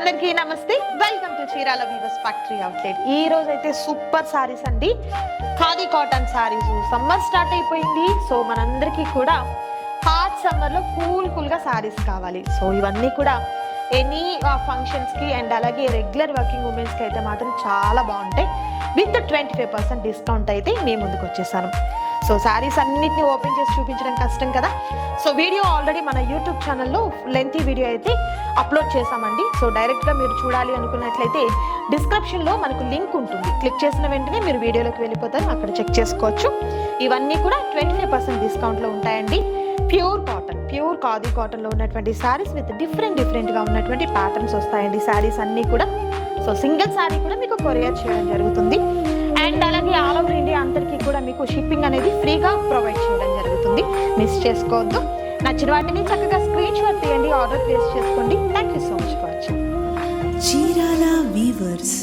అందరికీ నమస్తే, welcome to Chirala weavers factory outlet. ఈ రోజు అయితే సూపర్ సారీస్ అండి, khadi cotton sarees. Summer start అయిపోయింది, సో మనందరికీ కూడా హాట్ సమ్మర్ లో కూల్ గా సారీస్ కావాలి. సో ఇవన్నీ కూడా ఎనీ ఫంక్షన్స్ కి అండ్ అలాగే రెగ్యులర్ వర్కింగ్ ఉమెన్స్ కి అయితే మాత్రం చాలా బాగుంటాయి. విత్ 25% డిస్కౌంట్ అయితే మేము ముందుకు వచ్చేసాను. సో శారీస్ అన్నిటిని ఓపెన్ చేసి చూపించడం కష్టం కదా. సో వీడియో ఆల్రెడీ మన యూట్యూబ్ ఛానల్లో లెంతీ వీడియో అయితే అప్లోడ్ చేసామండి. సో డైరెక్ట్గా మీరు చూడాలి అనుకున్నట్లయితే డిస్క్రిప్షన్లో మనకు లింక్ ఉంటుంది. క్లిక్ చేసిన వెంటనే మీరు వీడియోలోకి వెళ్ళిపోతారు, అక్కడ చెక్ చేసుకోవచ్చు. ఇవన్నీ కూడా 25% డిస్కౌంట్లో ఉంటాయండి. ప్యూర్ ఖాదీ కాటన్లో ఉన్నటువంటి శారీస్ విత్ డిఫరెంట్గా ఉన్నటువంటి ప్యాటర్న్స్ వస్తాయండి శారీస్ అన్నీ కూడా. సో సింగిల్ శారీ కూడా మీకు కొరియర్ చేయడం జరుగుతుంది. అండ్ అలాగే ఆల్ ఓవర్ ఇండియా అందరికీ కూడా మీకు షిప్పింగ్ అనేది ఫ్రీగా ప్రొవైడ్ చేయడం జరుగుతుంది. మిస్ చేసుకోవద్దు. నచ్చిన వాటిని చక్కగా స్క్రీన్ షాట్ తీయండి, ఆర్డర్ ప్లేస్ చేసుకోండి. Thank you so much for watching. Chirala weavers.